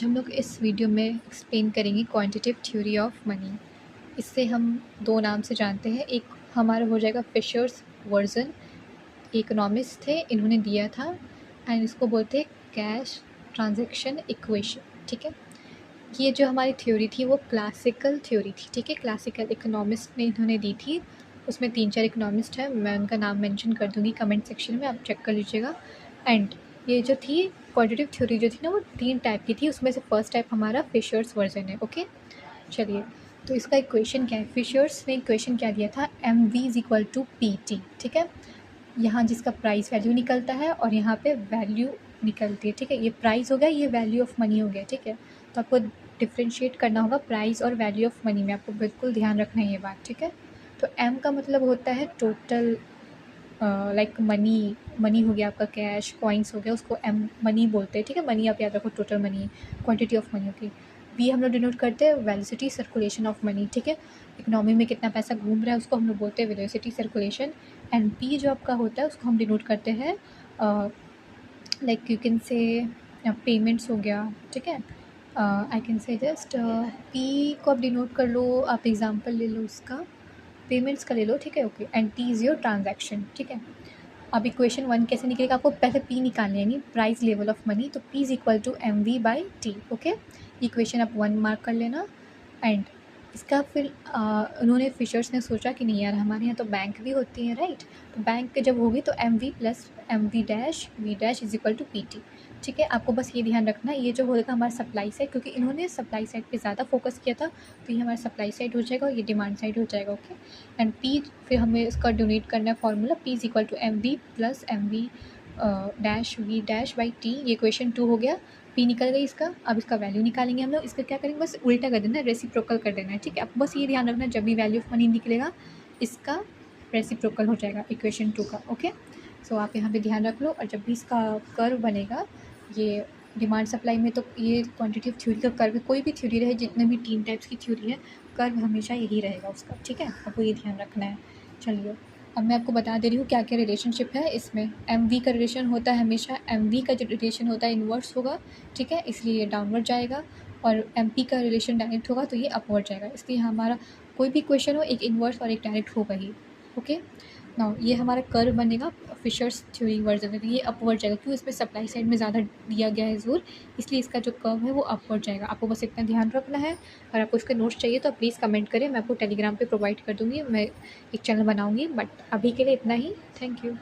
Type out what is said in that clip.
आज हम लोग इस वीडियो में एक्सप्लेन करेंगे क्वांटिटेटिव थ्योरी ऑफ मनी। इससे हम दो नाम से जानते हैं। एक हमारा हो जाएगा फिशर्स वर्जन, इकोनॉमिस्ट थे, इन्होंने दिया था, एंड इसको बोलते हैं कैश ट्रांजैक्शन इक्वेशन। ठीक है, ये जो हमारी थ्योरी थी वो क्लासिकल थ्योरी थी। ठीक है, क्लासिकल इकोनॉमिस्ट ने इन्होंने दी थी। उसमें 3-4 इकोनॉमिस्ट हैं, मैं उनका नाम मेंशन कर दूँगी कमेंट सेक्शन में, आप चेक कर लीजिएगा। एंड ये जो थी क्वांटिटेटिव थ्योरी जो थी ना, वो 3 टाइप की थी। उसमें से फर्स्ट टाइप हमारा फिशर्स वर्जन है। ओके, चलिए, तो इसका इक्वेशन क्या है? फिशर्स ने इक्वेशन क्या दिया था? MV=PT। ठीक है, यहाँ जिसका प्राइस वैल्यू निकलता है और यहाँ पे वैल्यू निकलती है। ठीक है, ये प्राइस हो गया, ये वैल्यू ऑफ मनी हो गया। ठीक है, तो आपको डिफ्रेंशिएट करना होगा प्राइस और वैल्यू ऑफ मनी में, आपको बिल्कुल ध्यान रखना है ये बात। ठीक है, तो एम का मतलब होता है टोटल, लाइक मनी हो गया आपका, कैश कॉइन्स हो गया, उसको एम मनी बोलते हैं। ठीक है, मनी आप याद रखो, total money, quantity of money. Okay, we हम लोग डिनोट करते हैं वेलोसिटी सर्कुलेशन ऑफ मनी। ठीक है, इकोनॉमी में कितना पैसा घूम रहा है उसको हम लोग बोलते हैं वेलोसिटी सर्कुलेशन। एंड पी जो आपका होता है उसको हम डिनोट करते हैं, like you can say payments हो गया। ठीक है, I can say just P को आप डिनोट कर लो, आप एग्जांपल ले लो उसका, पेमेंट्स का ले लो। ठीक है, okay, and T is your transaction. ठीक है, अब इक्वेशन 1 कैसे निकलेगा? आपको पहले पी निकालनी है, यानी प्राइस लेवल ऑफ मनी। तो P is equal to MV/T। Okay, equation आप 1 मार्क कर लेना। एंड इसका फिर उन्होंने फिशर्स ने सोचा कि नहीं यार, हमारे यहाँ तो बैंक भी होती है, राइट? तो बैंक जब होगी तो MV plus MV' is equal to PT। ठीक है, आपको बस ये ध्यान रखना, ये जो होगा हमारा सप्लाई साइड, क्योंकि इन्होंने सप्लाई साइड पे ज़्यादा फोकस किया था, तो ये हमारा सप्लाई साइड हो जाएगा और ये डिमांड साइड हो जाएगा। ओके, एंड पी फिर हमें इसका डोनेट करना है formula, P is equal to MV plus MV'(V')/T। ये क्वेश्चन 2 हो गया, पी निकल गई इसका। अब इसका वैल्यू निकालेंगे हम लोग। इसका क्या करेंगे? बस उल्टा कर देना, रेसिप्रोकल कर देना है। ठीक है, आपको बस ये ध्यान रखना, जब भी वैल्यू ऑफ मनी निकलेगा इसका रेसिप्रोकल हो जाएगा इक्वेशन 2 का। ओके, सो आप यहाँ पे ध्यान रख लो। और जब भी इसका कर्व बनेगा, ये डिमांड सप्लाई में, तो ये क्वांटिटेटिव थ्योरी का कर्व, कोई भी थ्योरी रहे, जितने भी 3 टाइप्स की थ्योरी है, कर्व हमेशा यही रहेगा उसका। ठीक है, आपको ये ध्यान रखना है। चलिए, अब मैं आपको बता दे रही हूँ क्या क्या रिलेशनशिप है इसमें। MV का रिलेशन होता है हमेशा, MV का जो रिलेशन होता है इन्वर्स होगा। ठीक है, इसलिए ये डाउनवर्ड जाएगा, और MP का रिलेशन डायरेक्ट होगा तो ये अपवर्ड जाएगा। इसलिए हमारा कोई भी क्वेश्चन हो, एक इन्वर्स और एक डायरेक्ट होगा ही। ओके, नाउ ये हमारा कर्व बनेगा फिशर्स थ्योरी वर्जन में, तो ये अपवर्ड जाएगा। क्यों? इसमें सप्लाई साइड में ज़्यादा दिया गया है जोर, इसलिए इसका जो कर्व है वो अपवर्ड जाएगा। आपको बस इतना ध्यान रखना है। और आपको इसके नोट्स चाहिए तो प्लीज़ कमेंट करें, मैं आपको टेलीग्राम पे प्रोवाइड कर दूँगी। मैं एक चैनल बनाऊँगी, बट अभी के लिए इतना ही। Thank you.